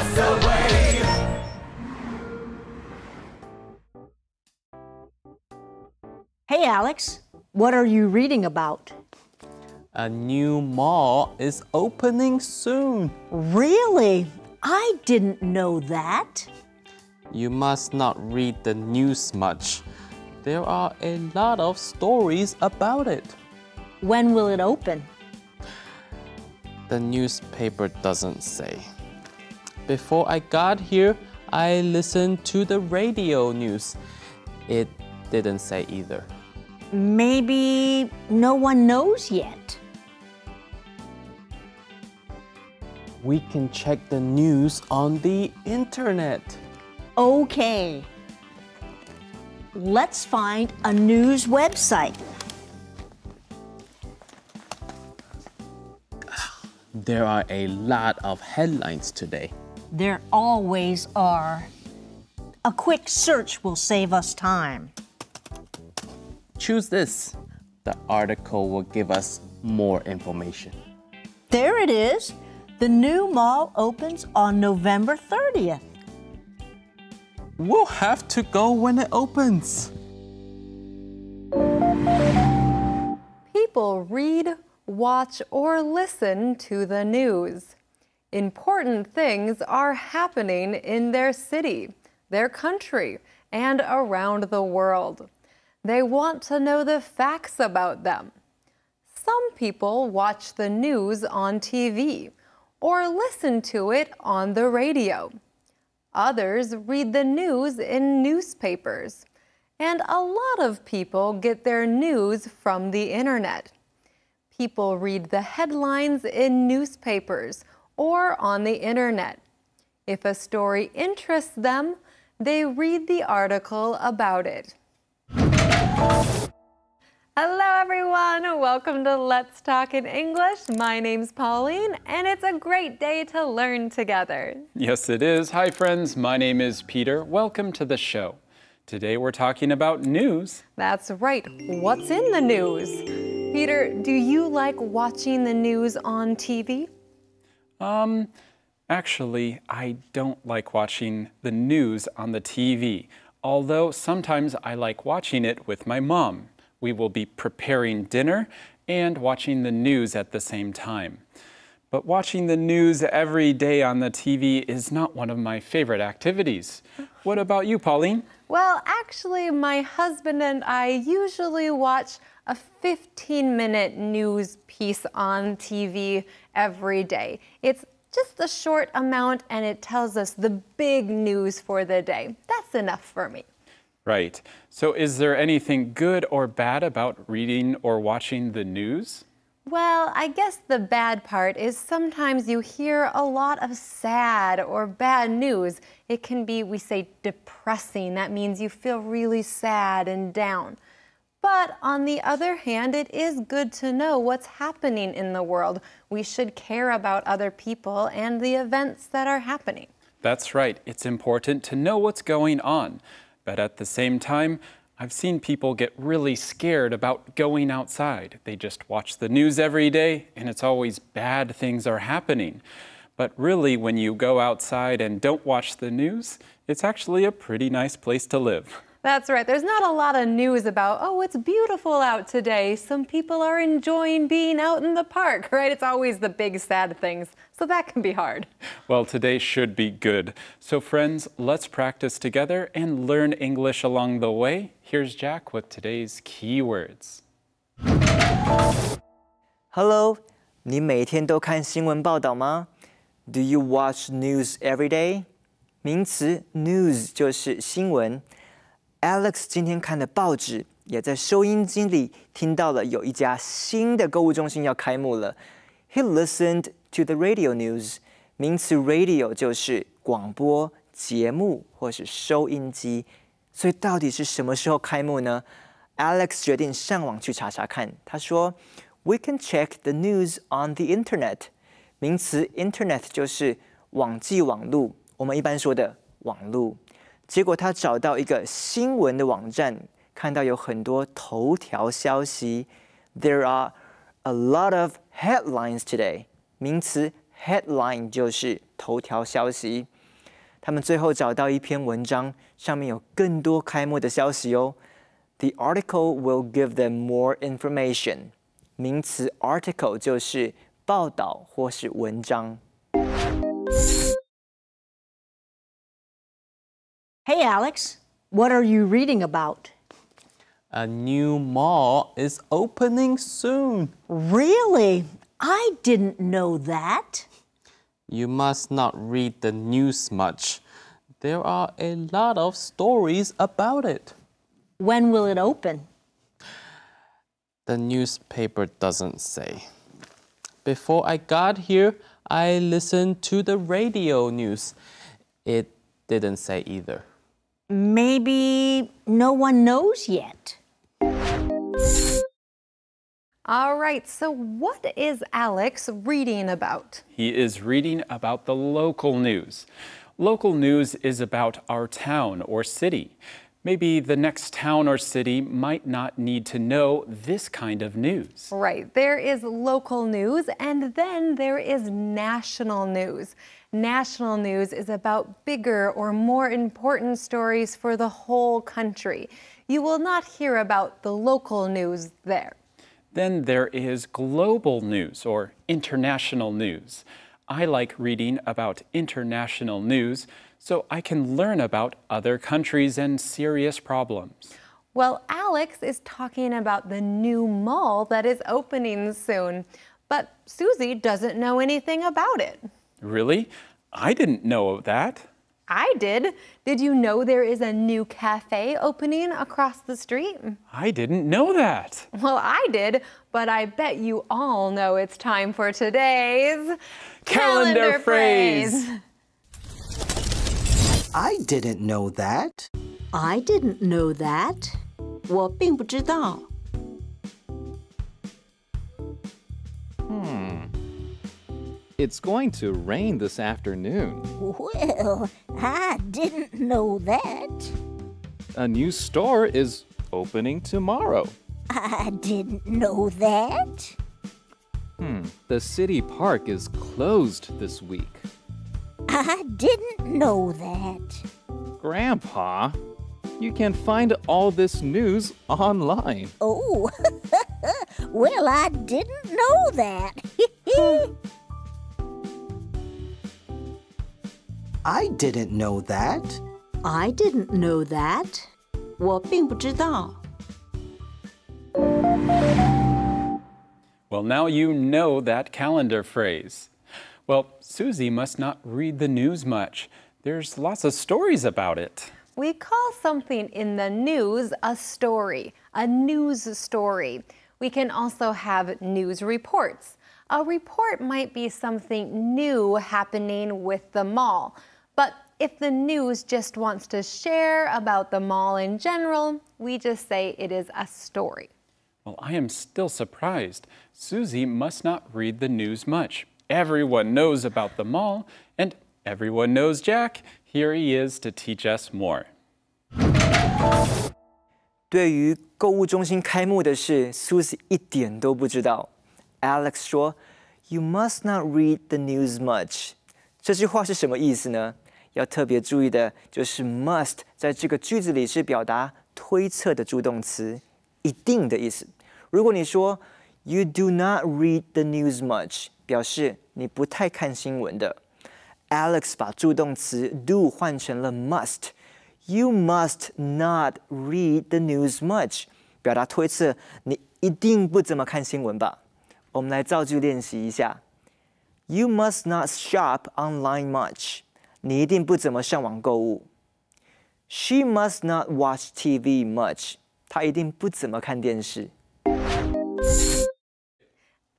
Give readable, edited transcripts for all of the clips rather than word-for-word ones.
us away. Hey, Alex, what are you reading about? A new mall is opening soon. Really? I didn't know that. You must not read the news much. There are a lot of stories about it. When will it open? The newspaper doesn't say. Before I got here, I listened to the radio news. It didn't say either. Maybe no one knows yet. We can check the news on the internet. Okay. Let's find a news website. There are a lot of headlines today. There always are. A quick search will save us time. Choose this. The article will give us more information. There it is. The new mall opens on November 30th. We'll have to go when it opens. People read, watch, or listen to the news. Important things are happening in their city, their country, and around the world. They want to know the facts about them. Some people watch the news on TV or listen to it on the radio. Others read the news in newspapers. And a lot of people get their news from the internet. People read the headlines in newspapers or on the internet. If a story interests them, they read the article about it. Hello everyone, welcome to Let's Talk in English. My name's Pauline and it's a great day to learn together. Yes, it is. Hi friends, my name is Peter. Welcome to the show. Today we're talking about news. That's right. What's in the news? Peter, do you like watching the news on TV? Actually, I don't like watching the news on the TV, although sometimes I like watching it with my mom. We will be preparing dinner and watching the news at the same time. But watching the news every day on the TV is not one of my favorite activities. What about you, Pauline? Well, actually, my husband and I usually watch a 15-minute news piece on TV every day. It's just a short amount and it tells us the big news for the day. That's enough for me. Right. So is there anything good or bad about reading or watching the news? Well, I guess the bad part is sometimes you hear a lot of sad or bad news. It can be, we say, depressing. That means you feel really sad and down. But on the other hand, it is good to know what's happening in the world. We should care about other people and the events that are happening. That's right. It's important to know what's going on. But at the same time, I've seen people get really scared about going outside. They just watch the news every day, and it's always bad things are happening. But really, when you go outside and don't watch the news, it's actually a pretty nice place to live. That's right. There's not a lot of news about, oh, it's beautiful out today. Some people are enjoying being out in the park, right? It's always the big sad things. So that can be hard. Well, today should be good. So friends, let's practice together and learn English along the way. Here's Jack with today's keywords. Hello, 你每天都看新闻报道吗？ Do you watch news every day? 名词 news 就是新闻。Alex 今天看的报纸，也在收音机里听到了有一家新的购物中心要开幕了。He listened to the radio news. 名词 radio 就是广播、节目或是收音机。所以到底是什么时候开幕呢？ Alex 决定上网去查查看。他说 ，We can check the news on the internet. 名词 internet 就是网际网路，我们一般说的网路。结果他找到一个新闻的网站，看到有很多头条消息。There are a lot of headlines today. 名词 headline 就是头条消息。他们最后找到一篇文章，上面有更多开幕的消息哦。The article will give them more information。名词 article 就是报道或是文章。Hey, Alex, what are you reading about? A new mall is opening soon. Really? I didn't know that. You must not read the news much. There are a lot of stories about it. When will it open? The newspaper doesn't say. Before I got here, I listened to the radio news. It didn't say either. Maybe no one knows yet. All right, so what is Alex reading about? He is reading about the local news. Local news is about our town or city. Maybe the next town or city might not need to know this kind of news. Right, there is local news and then there is national news. National news is about bigger or more important stories for the whole country. You will not hear about the local news there. Then there is global news or international news. I like reading about international news so I can learn about other countries and serious problems. Well, Alex is talking about the new mall that is opening soon, but Susie doesn't know anything about it. Really? I didn't know that. I did. Did you know there is a new cafe opening across the street? I didn't know that. Well, I did, but I bet you all know it's time for today's Calendar phrase. I didn't know that. I didn't know that. 我并不知道。It's going to rain this afternoon. Well, I didn't know that. A new store is opening tomorrow. I didn't know that. The city park is closed this week. I didn't know that. Grandpa, you can find all this news online. Oh, well, I didn't know that. I didn't know that. I didn't know that. 我并不知道。Well, now you know that calendar phrase. Well, Susie must not read the news much. There's lots of stories about it. We call something in the news a story, a news story. We can also have news reports. A report might be something new happening with the mall. But if the news just wants to share about the mall in general, we just say it is a story. Well, I am still surprised. Susie must not read the news much. Everyone knows about the mall, and everyone knows Jack. Here he is to teach us more. 对于购物中心开幕的事 ，Susie 一点都不知道。Alex 说 ：“You must not read the news much。”这句话是什么意思呢？要特别注意的就是 must 在这个句子里是表达推测的助动词，一定的意思。如果你说 You do not read the news much， 表示你不太看新闻的。Alex 把助动词 do 换成了 must。You must not read the news much， 表达推测你一定不怎么看新闻吧。我们来造句练习一下。You must not shop online much。你一定不怎么上网购物。She must not watch TV much。她一定不怎么看电视。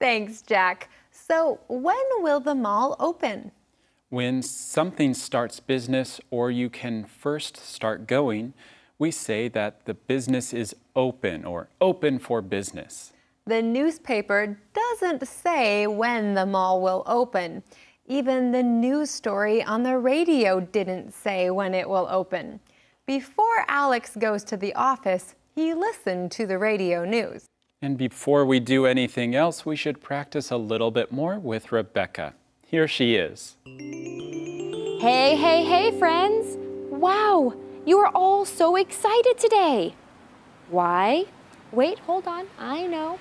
Thanks, Jack. So, when will the mall open? When something starts business or you can first start going, we say that the business is open or open for business. The newspaper doesn't say when the mall will open. Even the news story on the radio didn't say when it will open. Before Alex goes to the office, he listened to the radio news. And before we do anything else, we should practice a little bit more with Rebecca. Here she is. Hey, hey, hey, friends! Wow, you are all so excited today. Why? Wait, hold on, I know.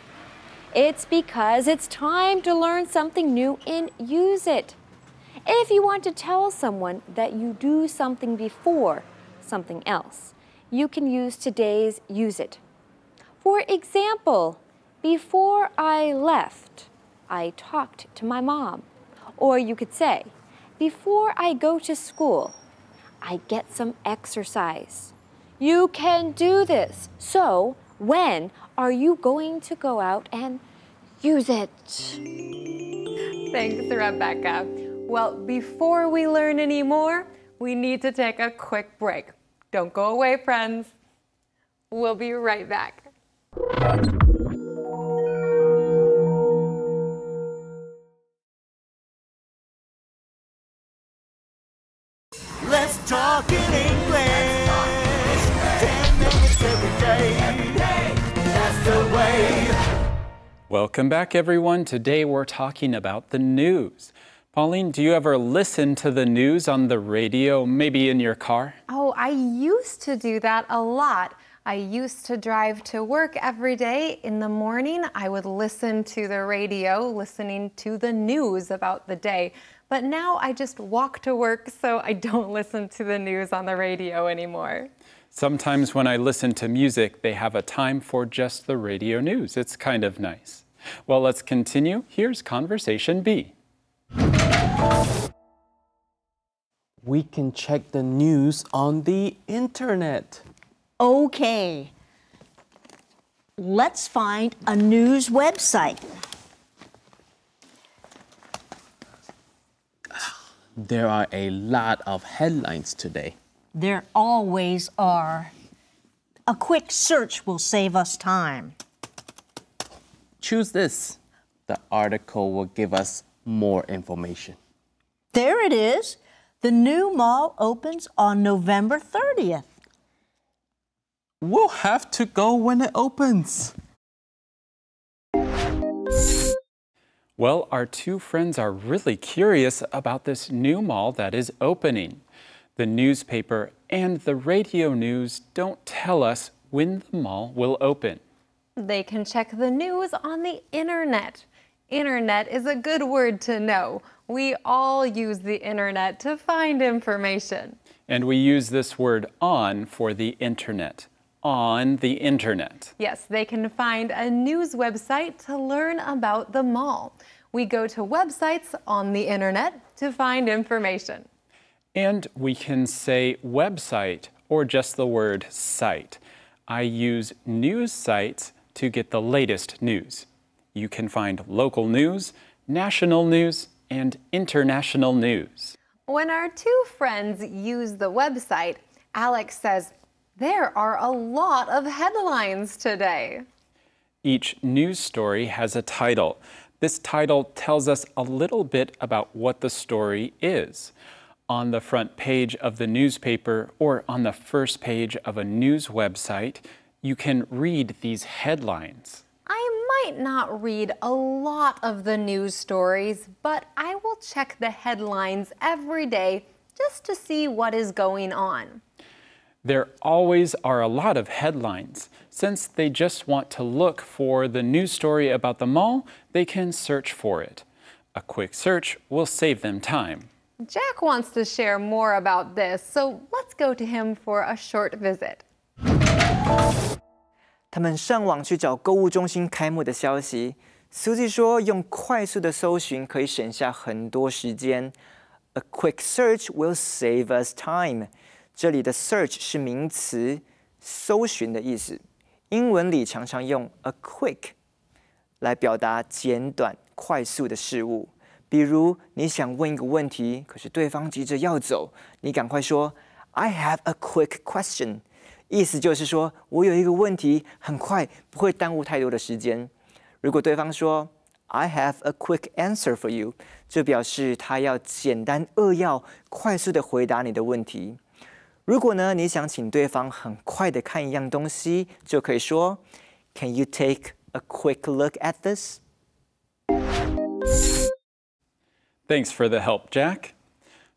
It's because it's time to learn something new and use it. If you want to tell someone that you do something before something else, you can use today's use it. For example, before I left, I talked to my mom. Or you could say, before I go to school, I get some exercise. You can do this. So, when are you going to go out and use it? Thanks, Rebecca. Well, before we learn any more, we need to take a quick break. Don't go away, friends. We'll be right back. Let's talk in English. 10 minutes every day. That's the way. Welcome back, everyone. Today we're talking about the news. Pauline, do you ever listen to the news on the radio, maybe in your car? Oh, I used to do that a lot. I used to drive to work every day. In the morning, I would listen to the radio, listening to the news about the day. But now I just walk to work, so I don't listen to the news on the radio anymore. Sometimes when I listen to music, they have a time for just the radio news. It's kind of nice. Well, let's continue. Here's Conversation B. We can check the news on the internet. Okay. Let's find a news website. There are a lot of headlines today. There always are. A quick search will save us time. Choose this. The article will give us more information. There it is. The new mall opens on November 30th. We'll have to go when it opens. Well, our two friends are really curious about this new mall that is opening. The newspaper and the radio news don't tell us when the mall will open. They can check the news on the internet. Internet is a good word to know. We all use the internet to find information. And we use this word on for the internet. On the internet. Yes, they can find a news website to learn about the mall. We go to websites on the internet to find information. And we can say website or just the word site. I use news sites to get the latest news. You can find local news, national news, and international news. When our two friends use the website, Alex says, there are a lot of headlines today. Each news story has a title. This title tells us a little bit about what the story is. On the front page of the newspaper or on the first page of a news website, you can read these headlines. I might not read a lot of the news stories, but I will check the headlines every day just to see what is going on. There always are a lot of headlines. Since they just want to look for the news story about the mall, they can search for it. A quick search will save them time. Jack wants to share more about this, so let's go to him for a short visit. 他们上网去找购物中心开幕的消息。Susie 说，用快速的搜寻可以省下很多时间。A quick search will save us time。这里的 search 是名词，搜寻的意思。英文里常常用 a quick 来表达简短、快速的事物。比如你想问一个问题，可是对方急着要走，你赶快说 I have a quick question。意思就是说我有一个问题，很快，不会耽误太多的时间。如果对方说 I have a quick answer for you， 这表示他要简单扼要、快速的回答你的问题。如果呢，你想请对方很快的看一样东西，就可以说 Can you take a quick look at this？ Thanks for the help, Jack.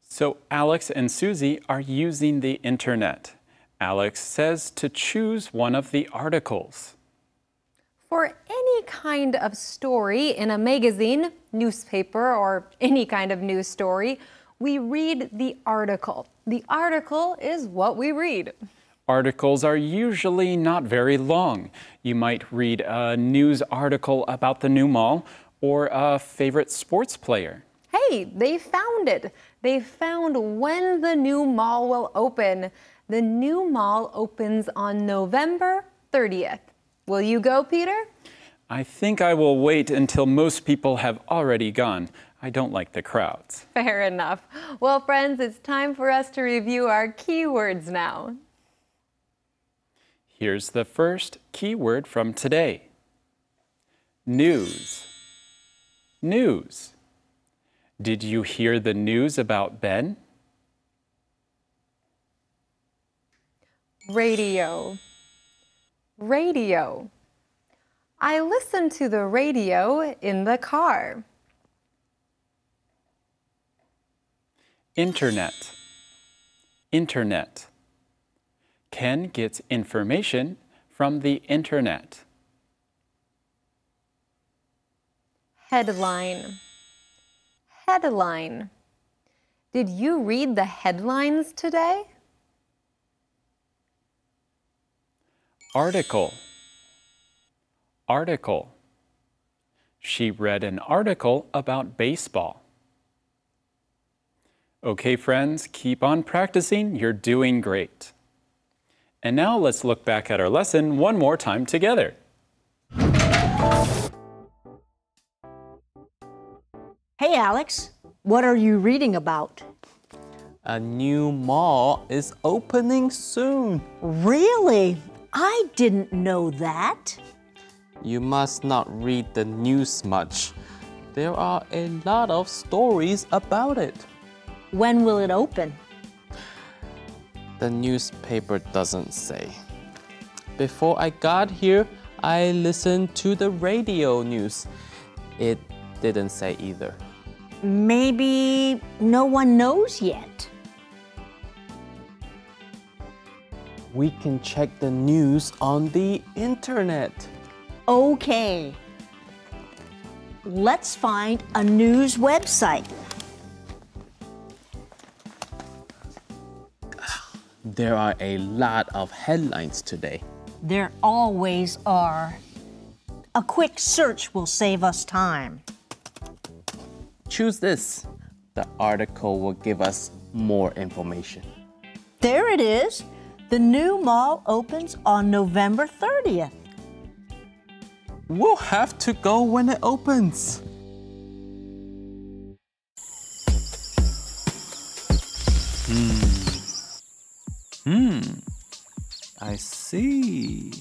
So Alex and Susie are using the internet. Alex says to choose one of the articles. For any kind of story in a magazine, newspaper, or any kind of news story, we read the article. The article is what we read. Articles are usually not very long. You might read a news article about the new mall or a favorite sports player. Hey, they found it. They found when the new mall will open. The new mall opens on November 30th. Will you go, Peter? I think I will wait until most people have already gone. I don't like the crowds. Fair enough. Well, friends, it's time for us to review our keywords now. Here's the first keyword from today. News. News. Did you hear the news about Ben? Radio. Radio. I listen to the radio in the car. Internet. Internet. Ken gets information from the internet. Headline. Headline. Did you read the headlines today? Article. Article. She read an article about baseball. Okay, friends, keep on practicing. You're doing great. And now let's look back at our lesson one more time together. Hey, Alex, what are you reading about? A new mall is opening soon. Really? I didn't know that. You must not read the news much. There are a lot of stories about it. When will it open? The newspaper doesn't say. Before I got here, I listened to the radio news. It didn't say either. Maybe no one knows yet. We can check the news on the internet. Okay. Let's find a news website. There are a lot of headlines today. There always are. A quick search will save us time. Choose this. The article will give us more information. There it is. The new mall opens on November 30th. We'll have to go when it opens. I see.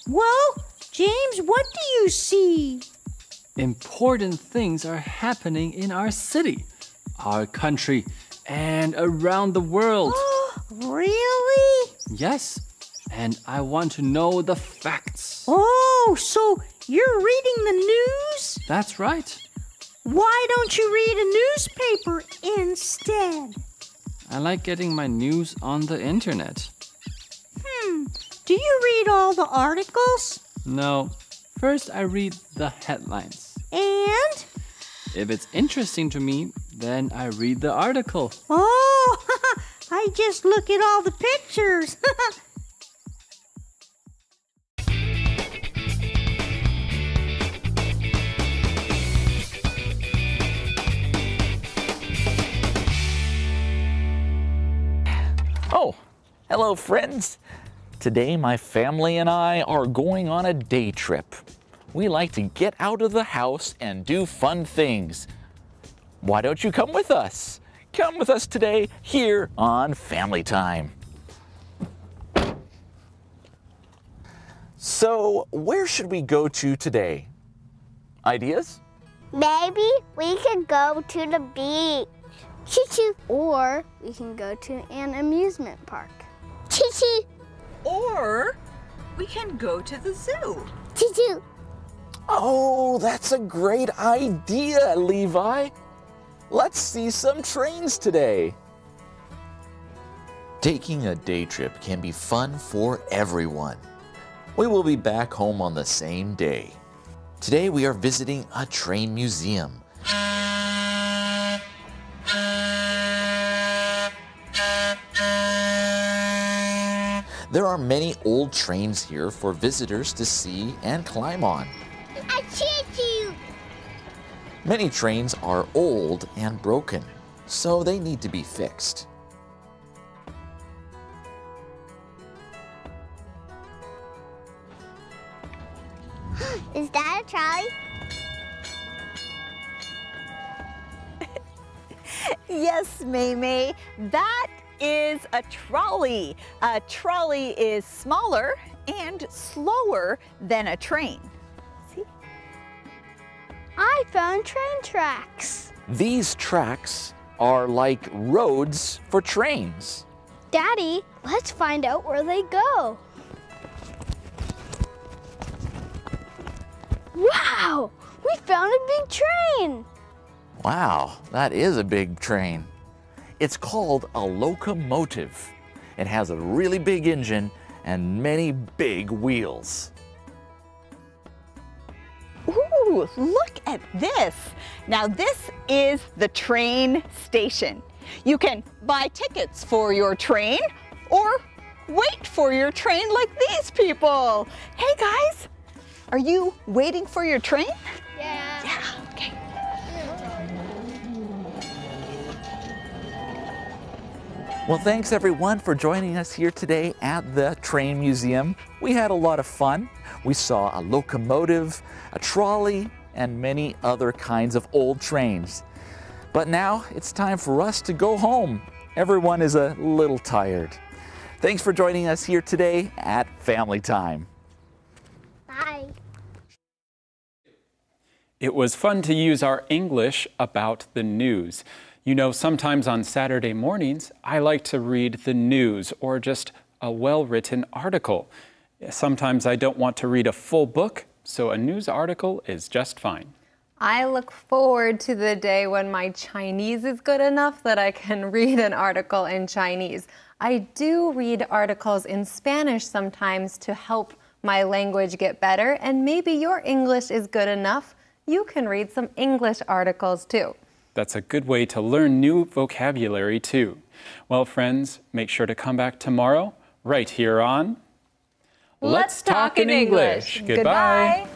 Well, James, what do you see? Important things are happening in our city, our country, and around the world. Really? Yes, and I want to know the facts. Oh, so you're reading the news? That's right. Why don't you read a newspaper instead? I like getting my news on the internet. Do you read all the articles? No, first I read the headlines. And? If it's interesting to me, then I read the article. Oh, I just look at all the pictures. Oh, hello friends. Today my family and I are going on a day trip. We like to get out of the house and do fun things. Why don't you come with us? Come with us today here on Family Time. So, where should we go to today? Ideas? Maybe we could go to the beach. Choo-choo. Or we can go to an amusement park. Choo-choo. Or we can go to the zoo. Choo-choo. Oh, that's a great idea, Levi. Let's see some trains today. Taking a day trip can be fun for everyone. We will be back home on the same day. Today we are visiting a train museum. There are many old trains here for visitors to see and climb on. I cheat you! Many trains are old and broken, so they need to be fixed. Is that a trolley? Yes, Maymay, that is a trolley. A trolley is smaller and slower than a train. See? I found train tracks. These tracks are like roads for trains. Daddy, let's find out where they go. Wow! We found a big train! Wow, that is a big train. It's called a locomotive. It has a really big engine and many big wheels. Ooh, look at this. Now this is the train station. You can buy tickets for your train or wait for your train like these people. Hey guys, are you waiting for your train? Yeah. Yeah, okay. Well, thanks everyone for joining us here today at the Train Museum. We had a lot of fun. We saw a locomotive, a trolley, and many other kinds of old trains. But now it's time for us to go home. Everyone is a little tired. Thanks for joining us here today at Family Time. Bye. It was fun to use our English about the news. You know, sometimes on Saturday mornings, I like to read the news or just a well-written article. Sometimes I don't want to read a full book, so a news article is just fine. I look forward to the day when my Chinese is good enough that I can read an article in Chinese. I do read articles in Spanish sometimes to help my language get better, and maybe your English is good enough. You can read some English articles too. That's a good way to learn new vocabulary too. Well, friends, make sure to come back tomorrow right here on Let's Talk in English. Goodbye.